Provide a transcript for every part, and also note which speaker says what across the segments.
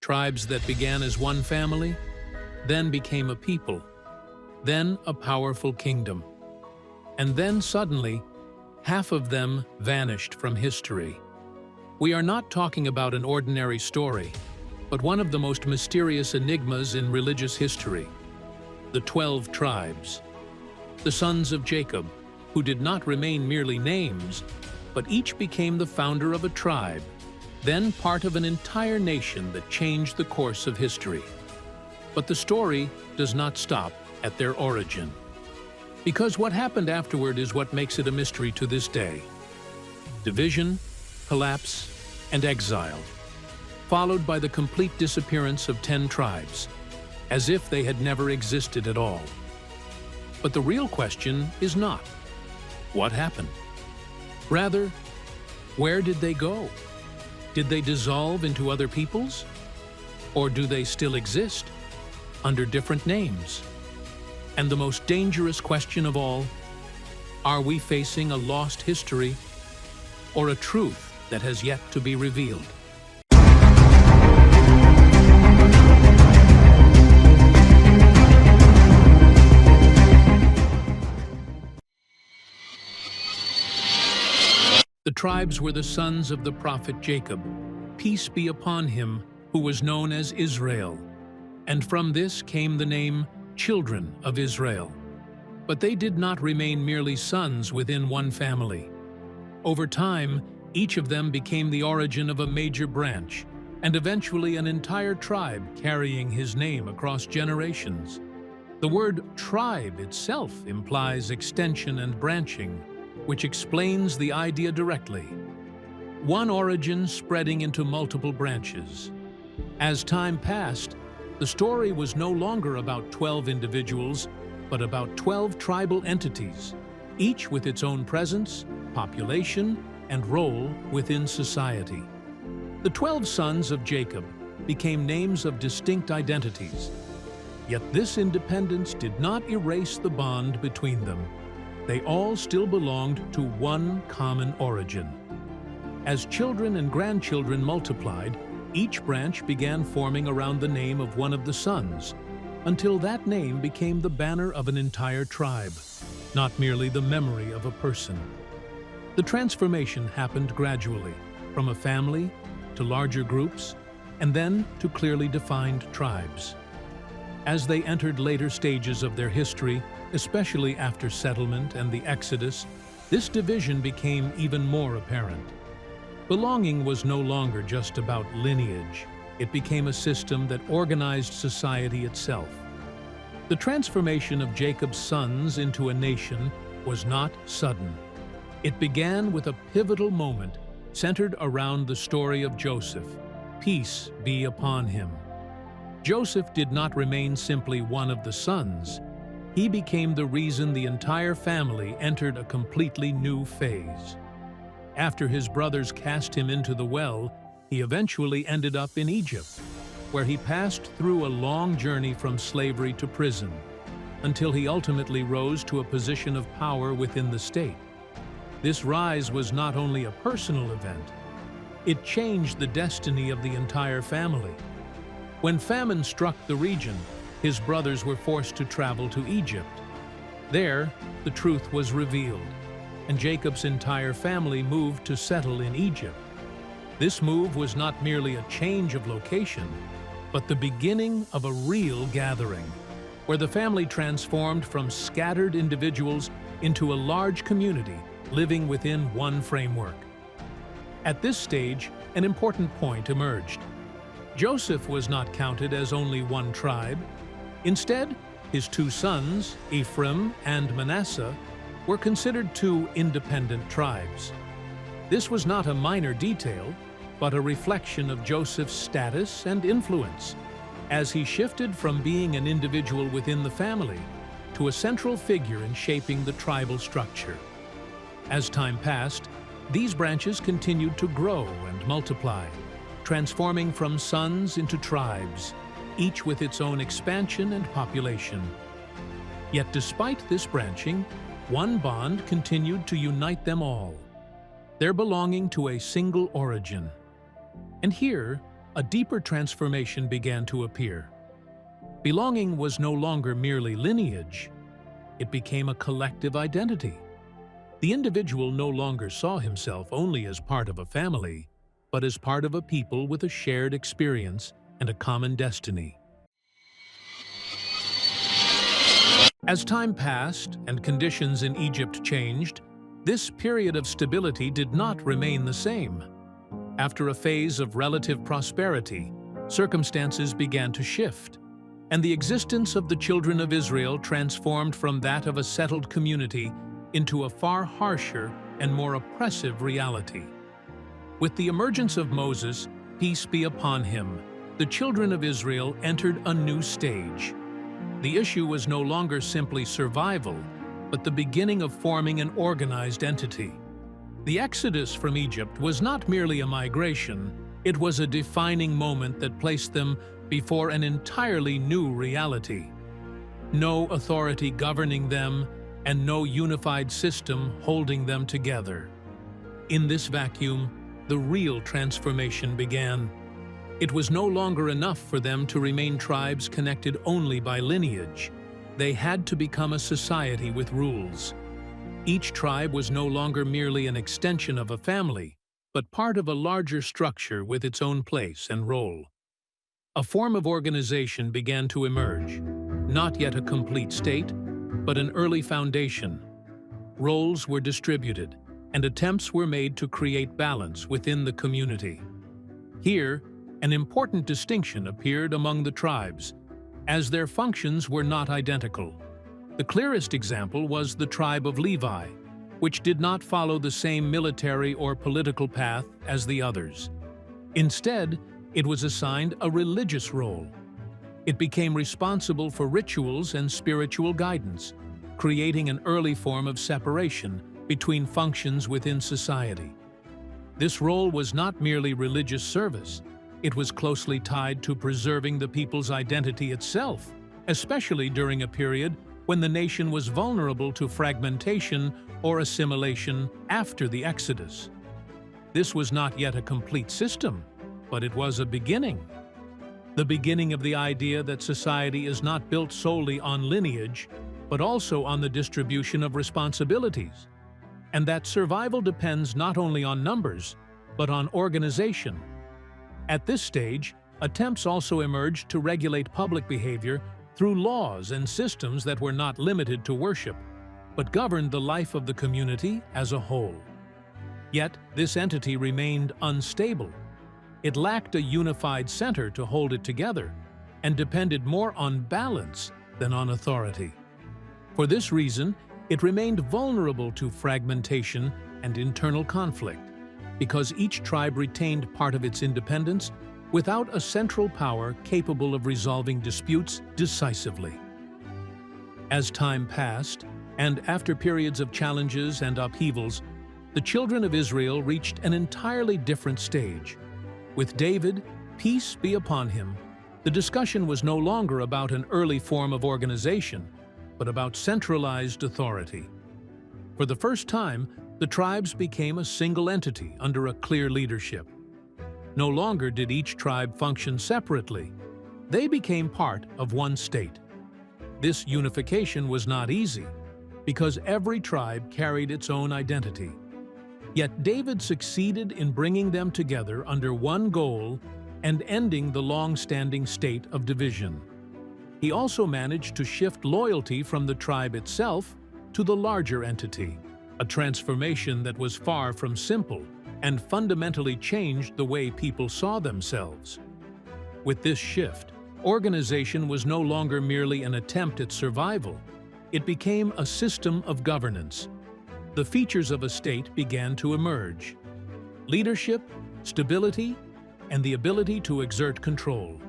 Speaker 1: Tribes that began as one family, then became a people, then a powerful kingdom. And then suddenly, half of them vanished from history. We are not talking about an ordinary story, but one of the most mysterious enigmas in religious history. The 12 tribes. The sons of Jacob, who did not remain merely names, but each became the founder of a tribe, then part of an entire nation that changed the course of history. But the story does not stop at their origin. Because what happened afterward is what makes it a mystery to this day. Division, collapse, and exile, followed by the complete disappearance of 10 tribes, as if they had never existed at all. But the real question is not, what happened? Rather, where did they go? Did they dissolve into other peoples? Or do they still exist, under different names? And the most dangerous question of all, are we facing a lost history or a truth that has yet to be revealed? The tribes were the sons of the prophet Jacob, peace be upon him, who was known as Israel. And from this came the name children of Israel. But they did not remain merely sons within one family. Over time, each of them became the origin of a major branch, and eventually an entire tribe carrying his name across generations. The word tribe itself implies extension and branching, which explains the idea directly. One origin spreading into multiple branches. As time passed, the story was no longer about 12 individuals, but about 12 tribal entities, each with its own presence, population, and role within society. The 12 sons of Jacob became names of distinct identities, yet this independence did not erase the bond between them. They all still belonged to one common origin. As children and grandchildren multiplied, each branch began forming around the name of one of the sons, until that name became the banner of an entire tribe, not merely the memory of a person. The transformation happened gradually, from a family to larger groups, and then to clearly defined tribes. As they entered later stages of their history, especially after settlement and the Exodus, this division became even more apparent. Belonging was no longer just about lineage. It became a system that organized society itself. The transformation of Jacob's sons into a nation was not sudden. It began with a pivotal moment centered around the story of Joseph. Peace be upon him. Joseph did not remain simply one of the sons. He became the reason the entire family entered a completely new phase. After his brothers cast him into the well, he eventually ended up in Egypt, where he passed through a long journey from slavery to prison, until he ultimately rose to a position of power within the state. This rise was not only a personal event, it changed the destiny of the entire family. When famine struck the region, his brothers were forced to travel to Egypt. There, the truth was revealed, and Jacob's entire family moved to settle in Egypt. This move was not merely a change of location, but the beginning of a real gathering, where the family transformed from scattered individuals into a large community living within one framework. At this stage, an important point emerged. Joseph was not counted as only one tribe. Instead, his two sons, Ephraim and Manasseh, were considered two independent tribes. This was not a minor detail, but a reflection of Joseph's status and influence, as he shifted from being an individual within the family to a central figure in shaping the tribal structure. As time passed, these branches continued to grow and multiply, transforming from sons into tribes, each with its own expansion and population. Yet despite this branching, one bond continued to unite them all: their belonging to a single origin. And here, a deeper transformation began to appear. Belonging was no longer merely lineage. It became a collective identity. The individual no longer saw himself only as part of a family, but as part of a people with a shared experience and a common destiny. As time passed and conditions in Egypt changed, this period of stability did not remain the same. After a phase of relative prosperity, circumstances began to shift, and the existence of the children of Israel transformed from that of a settled community into a far harsher and more oppressive reality. With the emergence of Moses, peace be upon him, the children of Israel entered a new stage. The issue was no longer simply survival, but the beginning of forming an organized entity. The exodus from Egypt was not merely a migration, it was a defining moment that placed them before an entirely new reality. No authority governing them, and no unified system holding them together. In this vacuum, the real transformation began. It was no longer enough for them to remain tribes connected only by lineage. They had to become a society with rules. Each tribe was no longer merely an extension of a family, but part of a larger structure with its own place and role. A form of organization began to emerge, not yet a complete state, but an early foundation. Roles were distributed, and attempts were made to create balance within the community. Here, an important distinction appeared among the tribes, as their functions were not identical. The clearest example was the tribe of Levi, which did not follow the same military or political path as the others. Instead, it was assigned a religious role. It became responsible for rituals and spiritual guidance, creating an early form of separation between functions within society. This role was not merely religious service, it was closely tied to preserving the people's identity itself, especially during a period when the nation was vulnerable to fragmentation or assimilation after the Exodus. This was not yet a complete system, but it was a beginning. The beginning of the idea that society is not built solely on lineage, but also on the distribution of responsibilities, and that survival depends not only on numbers, but on organization. At this stage, attempts also emerged to regulate public behavior through laws and systems that were not limited to worship, but governed the life of the community as a whole. Yet, this entity remained unstable. It lacked a unified center to hold it together, and depended more on balance than on authority. For this reason, it remained vulnerable to fragmentation and internal conflict, because each tribe retained part of its independence without a central power capable of resolving disputes decisively. As time passed, and after periods of challenges and upheavals, the children of Israel reached an entirely different stage. With David, peace be upon him, the discussion was no longer about an early form of organization, but about centralized authority. For the first time, the tribes became a single entity under a clear leadership. No longer did each tribe function separately. They became part of one state. This unification was not easy, because every tribe carried its own identity. Yet David succeeded in bringing them together under one goal and ending the long-standing state of division. He also managed to shift loyalty from the tribe itself to the larger entity, a transformation that was far from simple and fundamentally changed the way people saw themselves. With this shift, organization was no longer merely an attempt at survival. It became a system of governance. The features of a state began to emerge: leadership, stability, and the ability to exert control.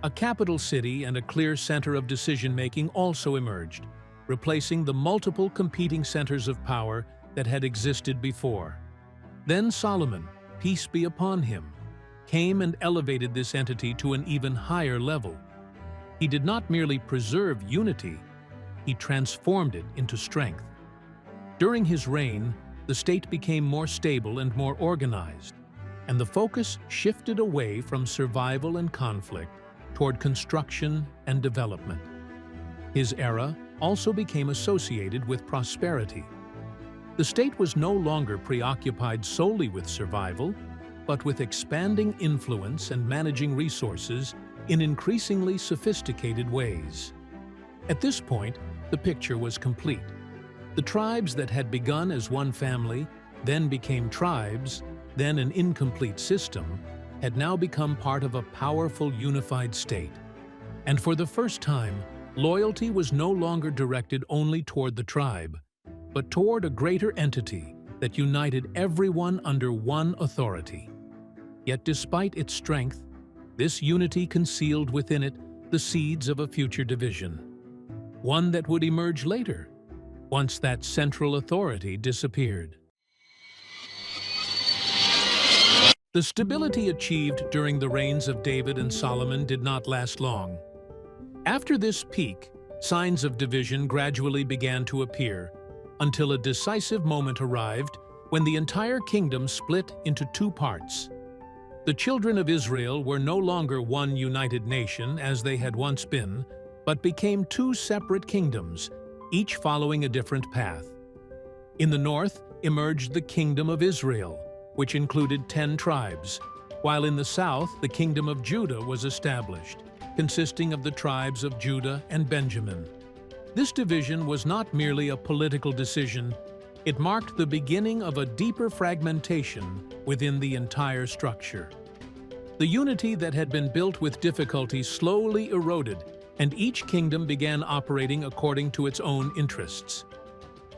Speaker 1: A capital city and a clear center of decision-making also emerged, replacing the multiple competing centers of power that had existed before. Then Solomon, peace be upon him, came and elevated this entity to an even higher level. He did not merely preserve unity, he transformed it into strength. During his reign, the state became more stable and more organized. and the focus shifted away from survival and conflict toward construction and development. His era also became associated with prosperity. The state was no longer preoccupied solely with survival, but with expanding influence and managing resources in increasingly sophisticated ways. At this point, the picture was complete. The tribes that had begun as one family, then became tribes, then an incomplete system, had now become part of a powerful unified state. And for the first time, loyalty was no longer directed only toward the tribe, but toward a greater entity that united everyone under one authority. Yet despite its strength, this unity concealed within it the seeds of a future division, one that would emerge later, once that central authority disappeared. The stability achieved during the reigns of David and Solomon did not last long. After this peak, signs of division gradually began to appear, until a decisive moment arrived when the entire kingdom split into two parts. The children of Israel were no longer one united nation as they had once been, but became two separate kingdoms, each following a different path. In the north emerged the Kingdom of Israel, which included 10 tribes, while in the south the Kingdom of Judah was established, consisting of the tribes of Judah and Benjamin. This division was not merely a political decision, it marked the beginning of a deeper fragmentation within the entire structure. The unity that had been built with difficulty slowly eroded, and each kingdom began operating according to its own interests.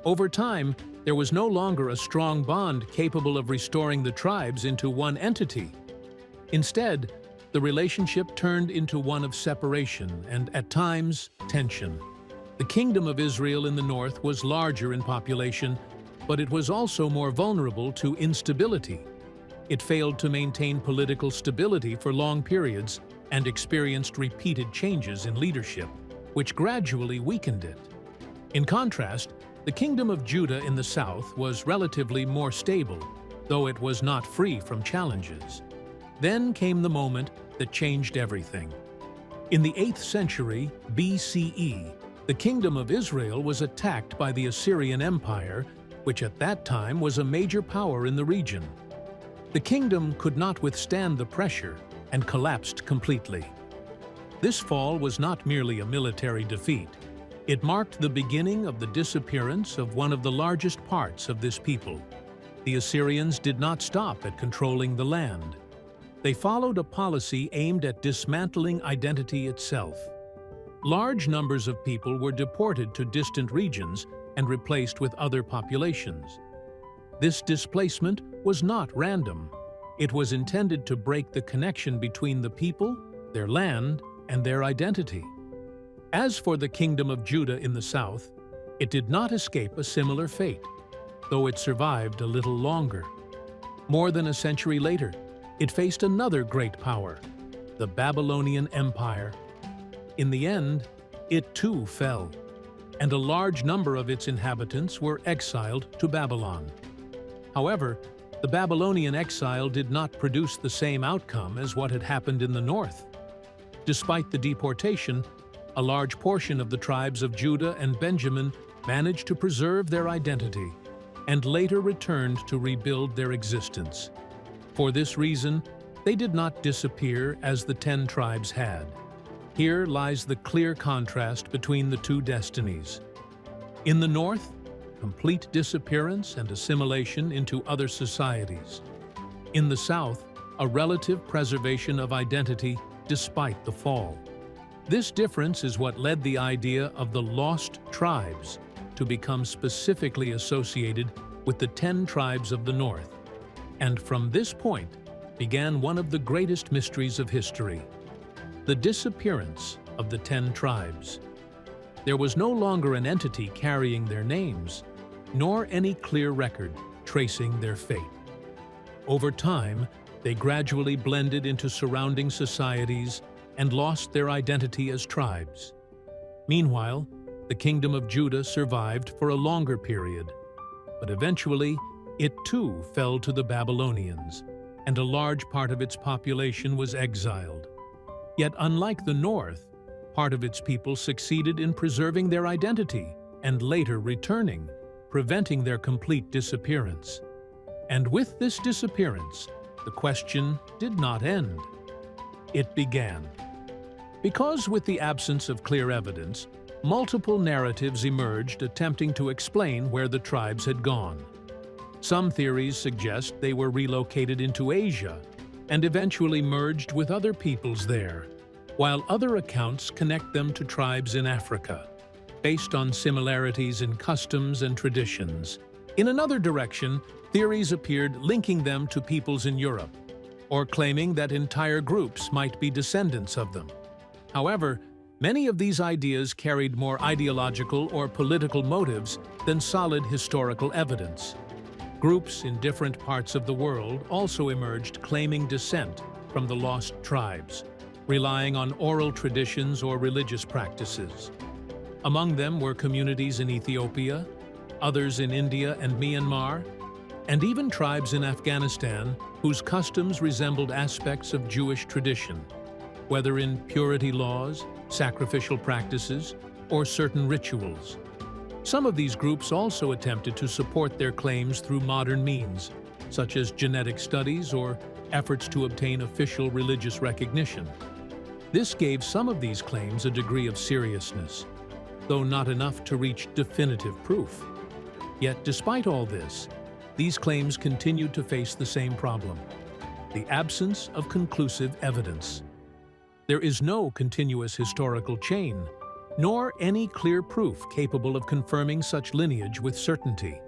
Speaker 1: Over time, there was no longer a strong bond capable of restoring the tribes into one entity. Instead, the relationship turned into one of separation and, at times, tension. The Kingdom of Israel in the north was larger in population, but it was also more vulnerable to instability. It failed to maintain political stability for long periods and experienced repeated changes in leadership, which gradually weakened it. In contrast, the Kingdom of Judah in the south was relatively more stable, though it was not free from challenges. Then came the moment that changed everything. In the 8th century BCE, the Kingdom of Israel was attacked by the Assyrian Empire, which at that time was a major power in the region. The kingdom could not withstand the pressure and collapsed completely. This fall was not merely a military defeat. It marked the beginning of the disappearance of one of the largest parts of this people. The Assyrians did not stop at controlling the land. They followed a policy aimed at dismantling identity itself. Large numbers of people were deported to distant regions and replaced with other populations. This displacement was not random. It was intended to break the connection between the people, their land, and their identity. As for the Kingdom of Judah in the south, it did not escape a similar fate, though it survived a little longer. More than a century later, it faced another great power, the Babylonian Empire. In the end, it too fell, and a large number of its inhabitants were exiled to Babylon. However, the Babylonian exile did not produce the same outcome as what had happened in the north. Despite the deportation, a large portion of the tribes of Judah and Benjamin managed to preserve their identity and later returned to rebuild their existence. For this reason, they did not disappear as the 10 tribes had. Here lies the clear contrast between the two destinies. In the north, complete disappearance and assimilation into other societies. In the south, a relative preservation of identity despite the fall. This difference is what led the idea of the lost tribes to become specifically associated with the 10 tribes of the north. And from this point began one of the greatest mysteries of history, the disappearance of the 10 tribes. There was no longer an entity carrying their names, nor any clear record tracing their fate. Over time, they gradually blended into surrounding societies and lost their identity as tribes. Meanwhile, the Kingdom of Judah survived for a longer period, but eventually it too fell to the Babylonians. and a large part of its population was exiled. Yet unlike the north, part of its people succeeded in preserving their identity and later returning, preventing their complete disappearance. And with this disappearance, the question did not end. It began. Because with the absence of clear evidence, multiple narratives emerged attempting to explain where the tribes had gone. Some theories suggest they were relocated into Asia and eventually merged with other peoples there, while other accounts connect them to tribes in Africa, based on similarities in customs and traditions. In another direction, theories appeared linking them to peoples in Europe, or claiming that entire groups might be descendants of them. However, many of these ideas carried more ideological or political motives than solid historical evidence. Groups in different parts of the world also emerged claiming descent from the lost tribes, relying on oral traditions or religious practices. Among them were communities in Ethiopia, others in India and Myanmar, and even tribes in Afghanistan whose customs resembled aspects of Jewish tradition, whether in purity laws, sacrificial practices, or certain rituals. Some of these groups also attempted to support their claims through modern means, such as genetic studies or efforts to obtain official religious recognition. This gave some of these claims a degree of seriousness, though not enough to reach definitive proof. Yet, despite all this, these claims continued to face the same problem: the absence of conclusive evidence. There is no continuous historical chain, nor any clear proof capable of confirming such lineage with certainty.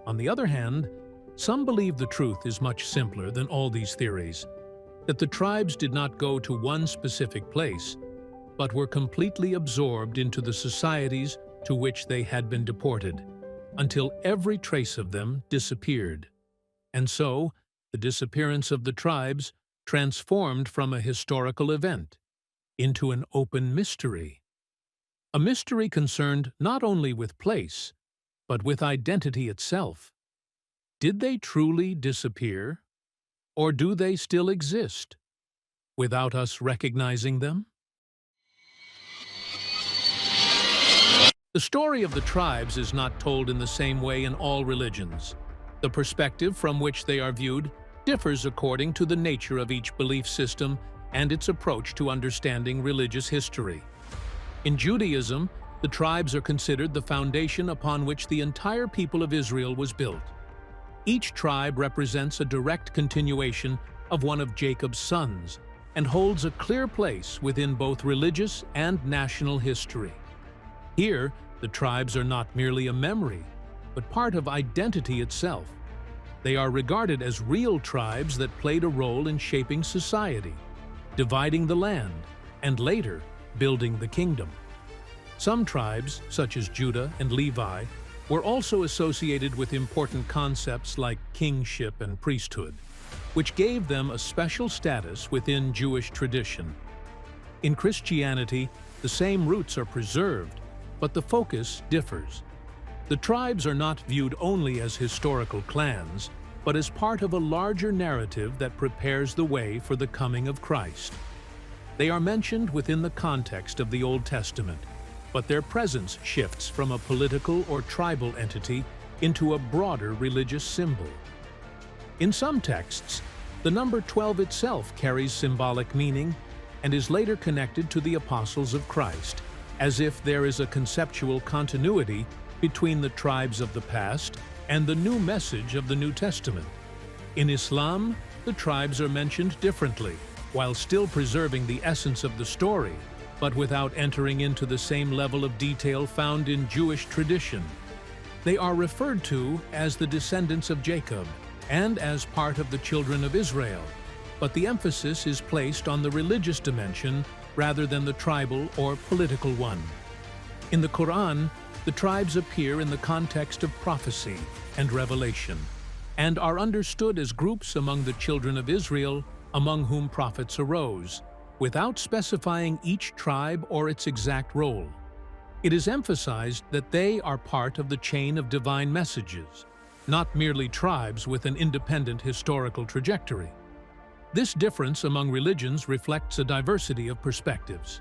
Speaker 1: On the other hand, some believe the truth is much simpler than all these theories, that the tribes did not go to one specific place, but were completely absorbed into the societies to which they had been deported, until every trace of them disappeared. And so, the disappearance of the tribes transformed from a historical event into an open mystery. A mystery concerned not only with place, but with identity itself. Did they truly disappear? Or do they still exist, without us recognizing them? The story of the tribes is not told in the same way in all religions. The perspective from which they are viewed differs according to the nature of each belief system and its approach to understanding religious history. In Judaism, the tribes are considered the foundation upon which the entire people of Israel was built. Each tribe represents a direct continuation of one of Jacob's sons and holds a clear place within both religious and national history. Here, the tribes are not merely a memory, but part of identity itself. They are regarded as real tribes that played a role in shaping society, dividing the land, and later building the kingdom. Some tribes, such as Judah and Levi, were also associated with important concepts like kingship and priesthood, which gave them a special status within Jewish tradition. In Christianity, the same roots are preserved, but the focus differs. The tribes are not viewed only as historical clans, but as part of a larger narrative that prepares the way for the coming of Christ. They are mentioned within the context of the Old Testament, but their presence shifts from a political or tribal entity into a broader religious symbol. In some texts, the number 12 itself carries symbolic meaning and is later connected to the apostles of Christ, as if there is a conceptual continuity between the tribes of the past and the new message of the New Testament. In Islam, the tribes are mentioned differently, while still preserving the essence of the story, but without entering into the same level of detail found in Jewish tradition. They are referred to as the descendants of Jacob and as part of the children of Israel, but the emphasis is placed on the religious dimension rather than the tribal or political one. In the Quran, the tribes appear in the context of prophecy and revelation, and are understood as groups among the children of Israel, among whom prophets arose, without specifying each tribe or its exact role. It is emphasized that they are part of the chain of divine messages, not merely tribes with an independent historical trajectory. This difference among religions reflects a diversity of perspectives.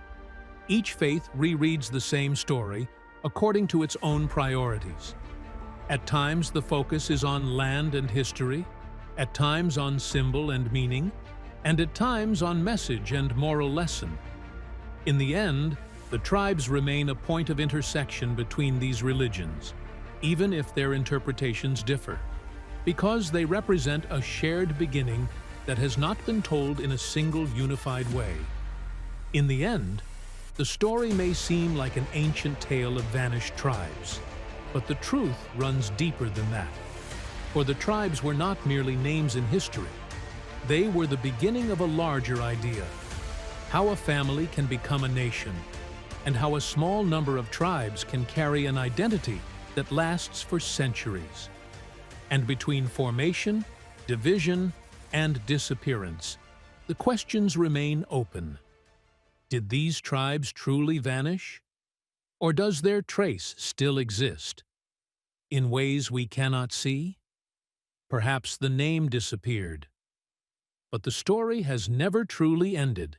Speaker 1: Each faith rereads the same story according to its own priorities. At times, the focus is on land and history, at times on symbol and meaning, and at times on message and moral lesson. In the end, the tribes remain a point of intersection between these religions, even if their interpretations differ, because they represent a shared beginning that has not been told in a single unified way. In the end, the story may seem like an ancient tale of vanished tribes, but the truth runs deeper than that. For the tribes were not merely names in history. They were the beginning of a larger idea: how a family can become a nation, and how a small number of tribes can carry an identity that lasts for centuries. And between formation, division, and disappearance, the questions remain open. Did these tribes truly vanish? Or does their trace still exist? In ways we cannot see? Perhaps the name disappeared. But the story has never truly ended.